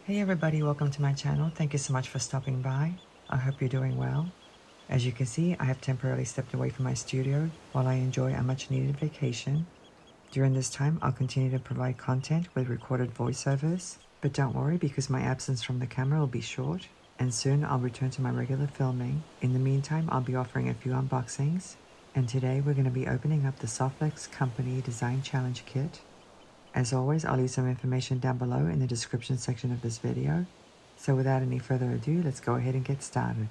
Hey everybody, welcome to my channel. Thank you so much for stopping by. I hope you're doing well. As you can see, I have temporarily stepped away from my studio while I enjoy a much needed vacation. During this time, I'll continue to provide content with recorded voiceovers, but don't worry because my absence from the camera will be short and soon I'll return to my regular filming. In the meantime, I'll be offering a few unboxings, and today we're going to be opening up the Softflex Company Design Challenge Kit. As always, I'll leave some information down below in the description section of this video. So without any further ado, let's go ahead and get started.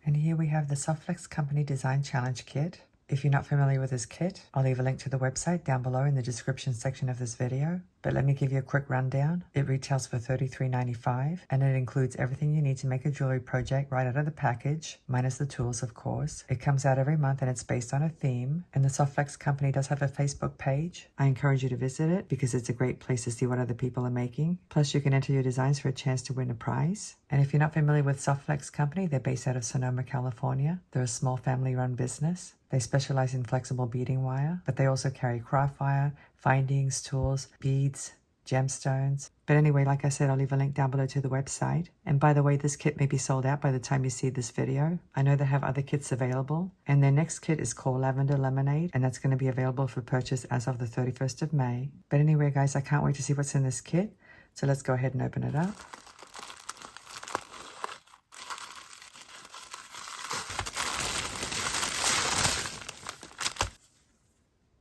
And here we have the Softflex Company Design Challenge Kit. If you're not familiar with this kit, I'll leave a link to the website down below in the description section of this video. But let me give you a quick rundown. It retails for $33.95 and it includes everything you need to make a jewelry project right out of the package, minus the tools of course. It comes out every month and it's based on a theme. And the Softflex Company does have a Facebook page. I encourage you to visit it because it's a great place to see what other people are making. Plus you can enter your designs for a chance to win a prize. And if you're not familiar with Softflex Company, they're based out of Sonoma, California. They're a small family-run business. They specialize in flexible beading wire, but they also carry craft wire, findings, tools, beads, gemstones. But anyway, like I said, I'll leave a link down below to the website. And by the way, this kit may be sold out by the time you see this video. I know they have other kits available. And their next kit is called Lavender Lemonade, and that's going to be available for purchase as of the 31st of May. But anyway, guys, I can't wait to see what's in this kit. So let's go ahead and open it up.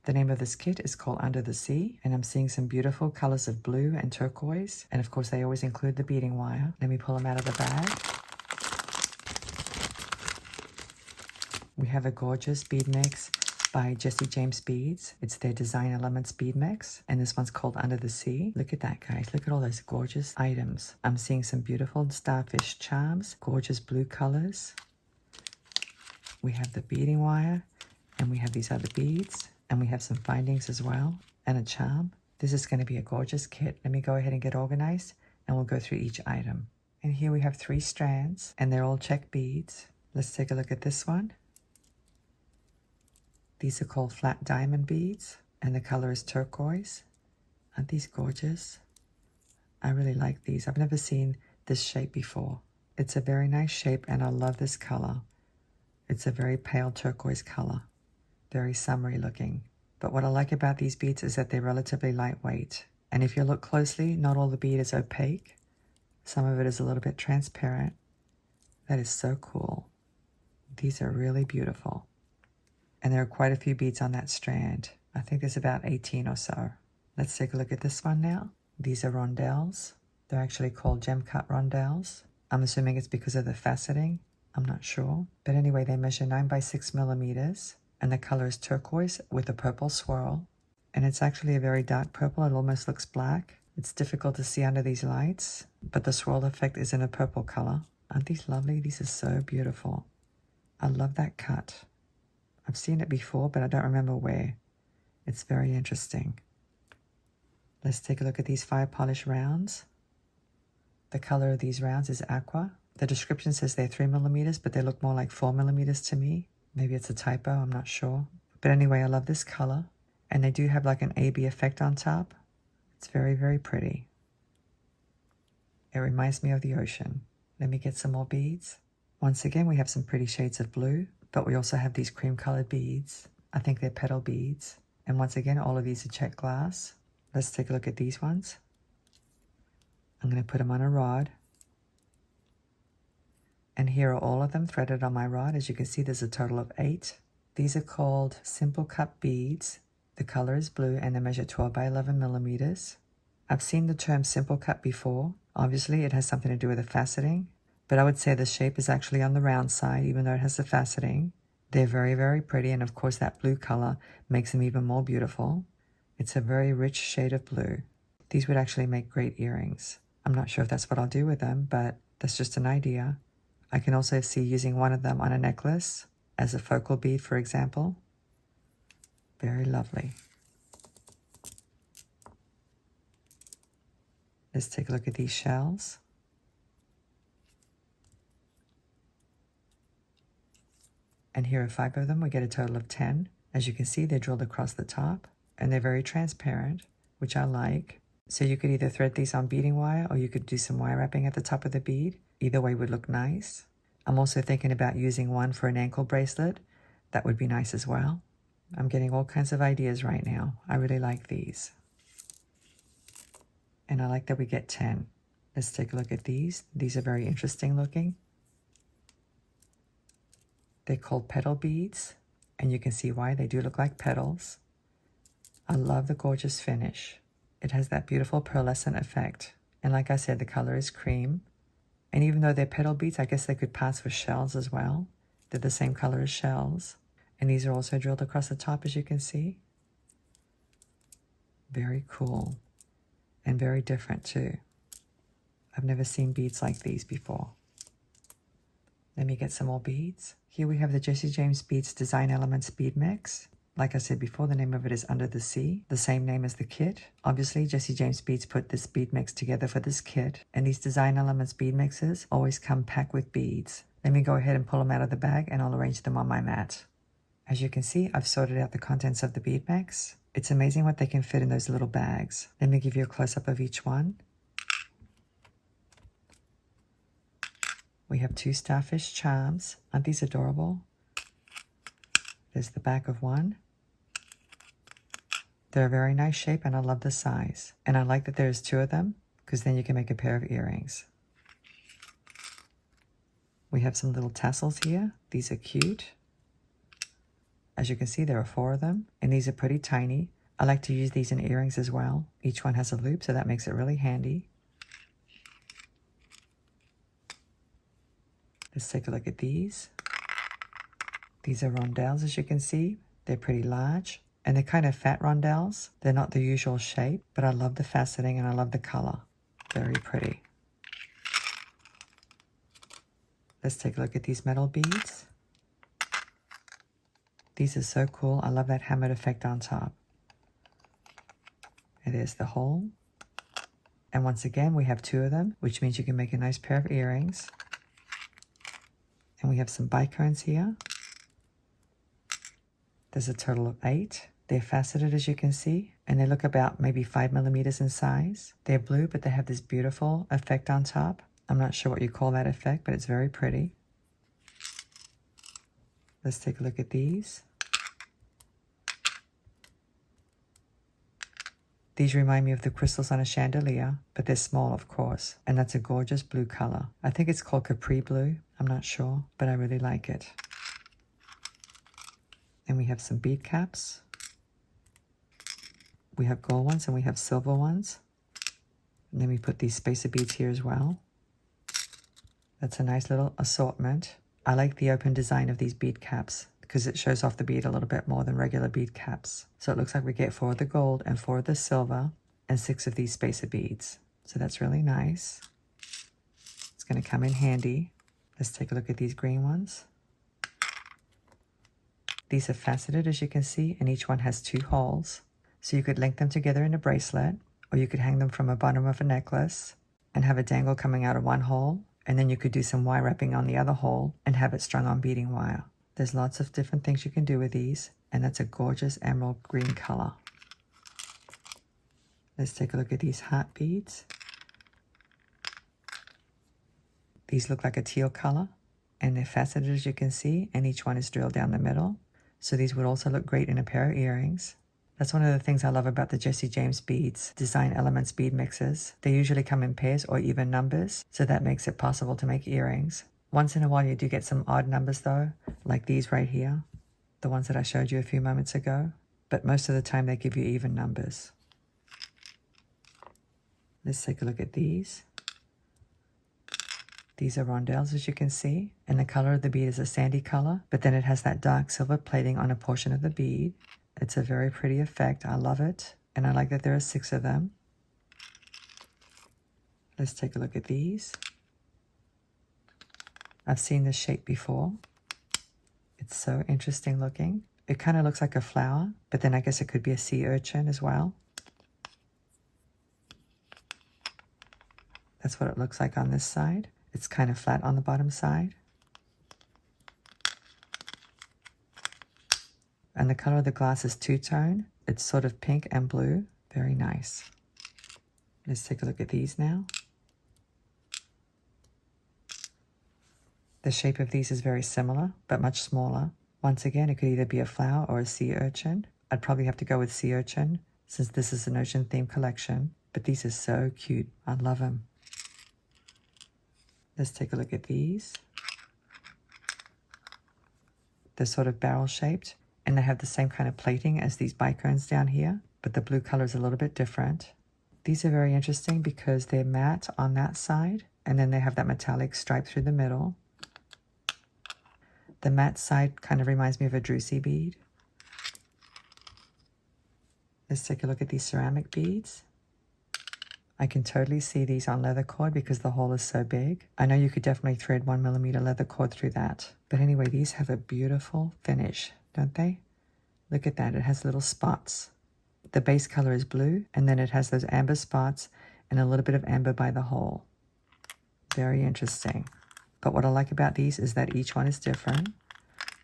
The name of this kit is called Under the Sea, and I'm seeing some beautiful colors of blue and turquoise. And of course, they always include the beading wire. Let me pull them out of the bag. We have a gorgeous bead mix by Jesse James Beads. It's their Design Elements bead mix, and this one's called Under the Sea. Look at that, guys. Look at all those gorgeous items. I'm seeing some beautiful starfish charms, gorgeous blue colors. We have the beading wire, and we have these other beads. And we have some findings as well, and a charm. This is going to be a gorgeous kit. Let me go ahead and get organized, and we'll go through each item. And here we have 3 strands, and they're all check beads. Let's take a look at this one. These are called flat diamond beads, and the color is turquoise. Aren't these gorgeous? I really like these. I've never seen this shape before. It's a very nice shape, and I love this color. It's a very pale turquoise color. Very summery looking. But what I like about these beads is that they're relatively lightweight. And if you look closely, not all the bead is opaque. Some of it is a little bit transparent. That is so cool. These are really beautiful. And there are quite a few beads on that strand. I think there's about 18 or so. Let's take a look at this one now. These are rondelles. They're actually called gem cut rondelles. I'm assuming it's because of the faceting. I'm not sure. But anyway, they measure 9 by 6 millimeters. And the color is turquoise with a purple swirl. And it's actually a very dark purple. It almost looks black. It's difficult to see under these lights, but the swirl effect is in a purple color. Aren't these lovely? These are so beautiful. I love that cut. I've seen it before, but I don't remember where. It's very interesting. Let's take a look at these fire polish rounds. The color of these rounds is aqua. The description says they're 3 millimeters, but they look more like 4 millimeters to me. Maybe it's a typo, I'm not sure. But anyway, I love this color. And they do have like an AB effect on top. It's very, very pretty. It reminds me of the ocean. Let me get some more beads. Once again, we have some pretty shades of blue, but we also have these cream colored beads. I think they're petal beads. And once again, all of these are check glass. Let's take a look at these ones. I'm going to put them on a rod. And here are all of them threaded on my rod. As you can see, there's a total of 8. These are called simple cut beads. The color is blue and they measure 12 by 11 millimeters. I've seen the term simple cut before. Obviously, it has something to do with the faceting, but I would say the shape is actually on the round side, even though it has the faceting. They're very, very pretty, and of course that blue color makes them even more beautiful. It's a very rich shade of blue. These would actually make great earrings. I'm not sure if that's what I'll do with them, but that's just an idea. I can also see using one of them on a necklace as a focal bead, for example. Very lovely. Let's take a look at these shells. And here are 5 of them. We get a total of 10. As you can see, they're drilled across the top, and they're very transparent, which I like. So you could either thread these on beading wire or you could do some wire wrapping at the top of the bead. Either way would look nice. I'm also thinking about using one for an ankle bracelet. That would be nice as well. I'm getting all kinds of ideas right now. I really like these. And I like that we get 10. Let's take a look at these. These are very interesting looking. They're called Petal Beads, and you can see why. They do look like petals. I love the gorgeous finish. It has that beautiful pearlescent effect. And like I said, the color is cream. And even though they're petal beads, I guess they could pass for shells as well. They're the same color as shells. And these are also drilled across the top, as you can see. Very cool. And very different too. I've never seen beads like these before. Let me get some more beads. Here we have the Jesse James Beads Design Elements Bead Mix. Like I said before, the name of it is Under the Sea, the same name as the kit. Obviously, Jesse James Beads put this bead mix together for this kit, and these Design Elements bead mixes always come packed with beads. Let me go ahead and pull them out of the bag and I'll arrange them on my mat. As you can see, I've sorted out the contents of the bead mix. It's amazing what they can fit in those little bags. Let me give you a close-up of each one. We have 2 starfish charms. Aren't these adorable? There's the back of one. They're a very nice shape and I love the size. And I like that there's 2 of them because then you can make a pair of earrings. We have some little tassels here. These are cute. As you can see, there are 4 of them and these are pretty tiny. I like to use these in earrings as well. Each one has a loop, so that makes it really handy. Let's take a look at these. These are rondelles, as you can see. They're pretty large, and they're kind of fat rondelles. They're not the usual shape, but I love the faceting and I love the color. Very pretty. Let's take a look at these metal beads. These are so cool. I love that hammered effect on top. And there's the hole. And once again, we have 2 of them, which means you can make a nice pair of earrings. And we have some bicones here. There's a total of 8. They're faceted, as you can see, and they look about maybe 5 millimeters in size. They're blue, but they have this beautiful effect on top. I'm not sure what you call that effect, but it's very pretty. Let's take a look at these. These remind me of the crystals on a chandelier, but they're small, of course, and that's a gorgeous blue color. I think it's called Capri Blue. I'm not sure, but I really like it. And we have some bead caps. We have gold ones and we have silver ones. And then we put these spacer beads here as well. That's a nice little assortment. I like the open design of these bead caps because it shows off the bead a little bit more than regular bead caps. So it looks like we get 4 of the gold and 4 of the silver and 6 of these spacer beads. So that's really nice. It's going to come in handy. Let's take a look at these green ones. These are faceted, as you can see, and each one has 2 holes. So you could link them together in a bracelet, or you could hang them from the bottom of a necklace and have a dangle coming out of one hole, and then you could do some wire wrapping on the other hole and have it strung on beading wire. There's lots of different things you can do with these, and that's a gorgeous emerald green color. Let's take a look at these heart beads. These look like a teal color, and they're faceted, as you can see, and each one is drilled down the middle. So these would also look great in a pair of earrings. That's one of the things I love about the Jesse James Beads Design Elements bead mixes. They usually come in pairs or even numbers, so that makes it possible to make earrings. Once in a while you do get some odd numbers though, like these right here, the ones that I showed you a few moments ago, but most of the time they give you even numbers. Let's take a look at these. These are rondelles, as you can see, and the color of the bead is a sandy color, but then it has that dark silver plating on a portion of the bead. It's a very pretty effect. I love it, and I like that there are 6 of them. Let's take a look at these. I've seen this shape before. It's so interesting looking. It kind of looks like a flower, but then I guess it could be a sea urchin as well. That's what it looks like on this side. It's kind of flat on the bottom side. And the color of the glass is two-tone. It's sort of pink and blue. Very nice. Let's take a look at these now. The shape of these is very similar, but much smaller. Once again, it could either be a flower or a sea urchin. I'd probably have to go with sea urchin since this is an ocean themed collection, but these are so cute. I love them. Let's take a look at these. They're sort of barrel shaped and they have the same kind of plating as these bicones down here, but the blue color is a little bit different. These are very interesting because they're matte on that side and then they have that metallic stripe through the middle. The matte side kind of reminds me of a druzy bead. Let's take a look at these ceramic beads. I can totally see these on leather cord because the hole is so big. I know you could definitely thread 1mm leather cord through that. But anyway, these have a beautiful finish, don't they? Look at that, it has little spots. The base color is blue, and then it has those amber spots and a little bit of amber by the hole. Very interesting. But what I like about these is that each one is different.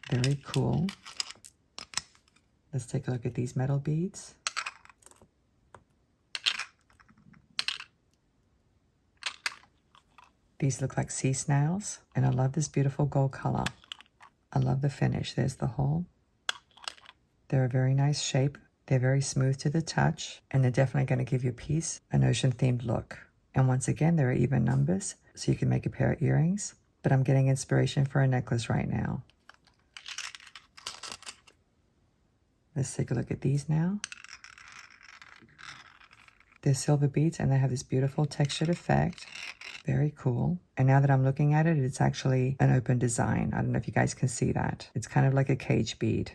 Very cool. Let's take a look at these metal beads. These look like sea snails, and I love this beautiful gold color. I love the finish. There's the hole. They're a very nice shape. They're very smooth to the touch, and they're definitely going to give your piece an ocean-themed look. And once again, there are even numbers, so you can make a pair of earrings, but I'm getting inspiration for a necklace right now. Let's take a look at these now. They're silver beads, and they have this beautiful textured effect. Very cool. And now that I'm looking at it, it's actually an open design. I don't know if you guys can see that. It's kind of like a cage bead.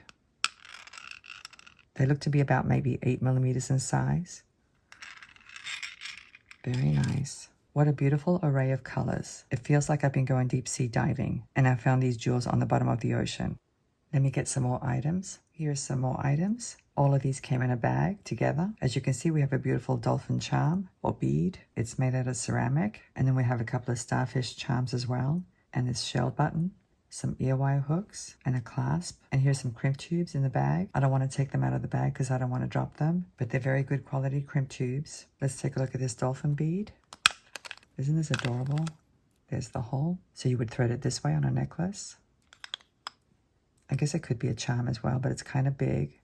They look to be about maybe 8mm in size. Very nice. What a beautiful array of colors. It feels like I've been going deep sea diving and I found these jewels on the bottom of the ocean. Let me get some more items. Here's some more items. All of these came in a bag together. As you can see, we have a beautiful dolphin charm or bead. It's made out of ceramic. And then we have a couple of starfish charms as well. And this shell button, some ear wire hooks, and a clasp. And here's some crimp tubes in the bag. I don't want to take them out of the bag because I don't want to drop them, but they're very good quality crimp tubes. Let's take a look at this dolphin bead. Isn't this adorable? There's the hole. So you would thread it this way on a necklace. I guess it could be a charm as well, but it's kind of big.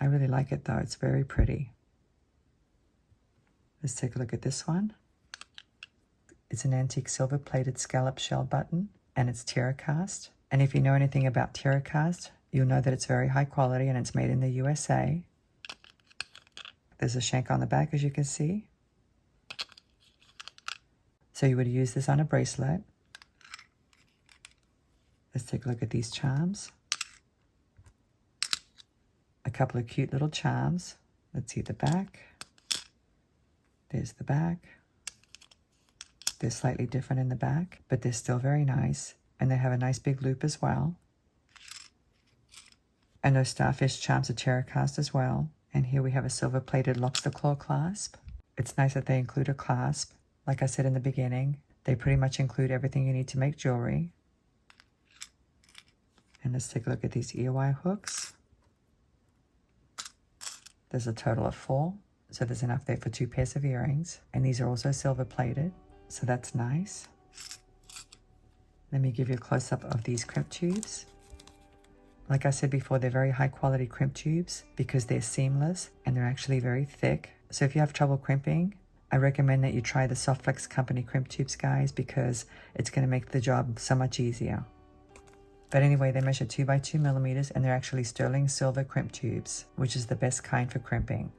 I really like it though, it's very pretty. Let's take a look at this one. It's an antique silver plated scallop shell button and it's TerraCast. And if you know anything about TerraCast, you'll know that it's very high quality and it's made in the USA. There's a shank on the back as you can see. So you would use this on a bracelet. Let's take a look at these charms. A couple of cute little charms. Let's see the back. There's the back. They're slightly different in the back, but they're still very nice. And they have a nice big loop as well. And those starfish charms are TerraCast as well. And here we have a silver plated lobster claw clasp. It's nice that they include a clasp. Like I said in the beginning, they pretty much include everything you need to make jewelry. And let's take a look at these ear wire hooks. There's a total of 4, so there's enough there for 2 pairs of earrings. And these are also silver plated, so that's nice. Let me give you a close-up of these crimp tubes. Like I said before, they're very high quality crimp tubes because they're seamless and they're actually very thick. So if you have trouble crimping, I recommend that you try the Softflex Company crimp tubes, guys, because it's going to make the job so much easier. But anyway, they measure 2 by 2mm and they're actually sterling silver crimp tubes, which is the best kind for crimping.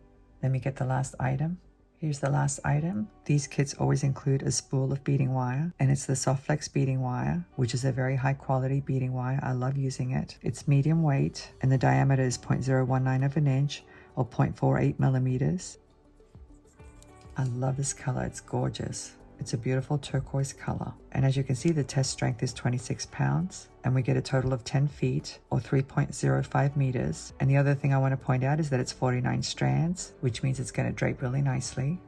Let me get the last item. Here's the last item. These kits always include a spool of beading wire, and it's the Softflex beading wire, which is a very high quality beading wire. I love using it. It's medium weight and the diameter is 0.019 of an inch or 0.48mm. I love this color, it's gorgeous. It's a beautiful turquoise color. And as you can see, the test strength is 26 pounds and we get a total of 10 feet or 3.05 meters. And the other thing I want to point out is that it's 49 strands, which means it's going to drape really nicely.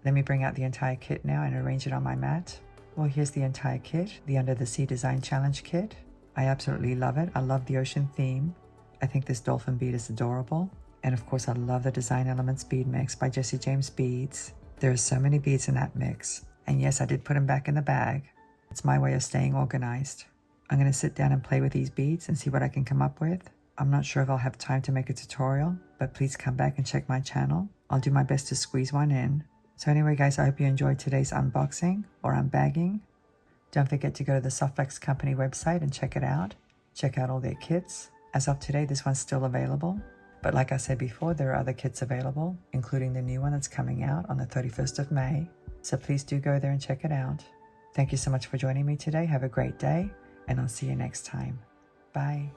Let me bring out the entire kit now and arrange it on my mat. Well, here's the entire kit, the Under the Sea Design Challenge kit. I absolutely love it. I love the ocean theme. I think this dolphin bead is adorable. And of course, I love the Design Elements bead mix by Jesse James Beads. There are so many beads in that mix. And yes, I did put them back in the bag. It's my way of staying organized. I'm going to sit down and play with these beads and see what I can come up with. I'm not sure if I'll have time to make a tutorial, but please come back and check my channel. I'll do my best to squeeze one in. So anyway, guys, I hope you enjoyed today's unboxing or unbagging. Don't forget to go to the Softwax Company website and check it out. Check out all their kits. As of today, this one's still available. But like I said before, there are other kits available, including the new one that's coming out on the 31st of May. So please do go there and check it out. Thank you so much for joining me today. Have a great day, and I'll see you next time. Bye.